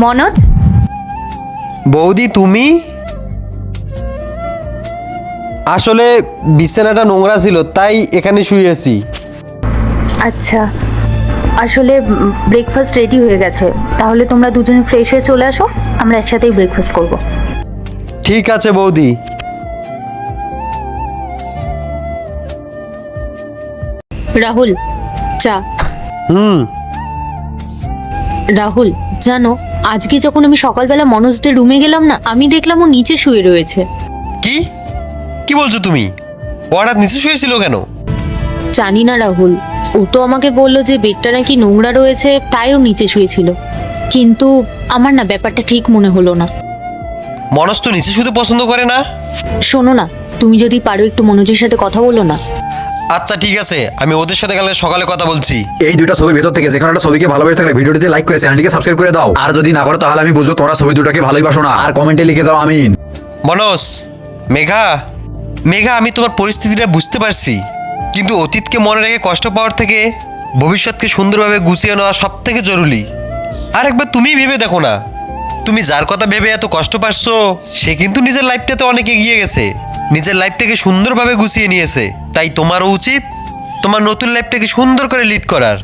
মনোজ, বৌদি তুমি? আসলে বিছানাটা নোংরা ছিল তাই এখানে শুয়েছি। আচ্ছা, আসলে ব্রেকফাস্ট রেডি হয়ে গেছে, তাহলে তোমরা দুজনে ফ্রেশ হয়ে চলে আসো, আমরা একসাথেই ব্রেকফাস্ট করব। ঠিক আছে বৌদি। রাহুল, চা। হুম। রাহুল, জানো আজকে যখন আমি সকালবেলা মনোজদের রুমে গেলাম না, আমি দেখলাম ও নিচে শুয়ে রয়েছে। কি কি বলছো তুমি? ও হঠাৎ নিচে শুয়েছিল কেন? জানি না রাহুল, ও তো আমাকে বললো যে বেডটা নাকি নোংরা রয়েছে, তাই ও নিচে শুয়েছিল। কিন্তু আমার না ব্যাপারটা ঠিক মনে হলো না। মনস তো নিচে শুতে পছন্দ করে না। শোনো না, তুমি যদি পারো একটু মনোজের সাথে কথা বলো না। আচ্ছা ঠিক আছে, আমি ওদের সাথে কালকে সকালে কথা বলছি। এই দুইটা ছবির ভেতর থেকে যে কোনো একটা ছবিকে ভালোবেসে থাকলে ভিডিওটিতে লাইক করে চ্যানেলটিকে সাবস্ক্রাইব করে দাও। আর যদি না করো তাহলে আমি বুঝবো তোমরা ছবি দুটাকে ভালোবাসো না। আর কমেন্টে লিখে যাও আমিন। মনস, মেঘা, মেঘা, আমি তোমার পরিস্থিতিটা বুঝতে পারছি, কিন্তু অতীতকে মনে রেখে কষ্ট পাওয়ার থেকে ভবিষ্যৎকে সুন্দরভাবে গুছিয়ে নেওয়া সব থেকে জরুরি। আর একবার তুমি ভেবে দেখো না, তুমি যার কথা ভেবে এত কষ্ট পাচ্ছ সে কিন্তু নিজের লাইফটাতে অনেক এগিয়ে গেছে, নিজের লাইফটাকে সুন্দরভাবে গুছিয়ে নিয়েছে। তাই তোমারও উচিত তোমার নতুন লাইফটাকে সুন্দর করে লিড করার।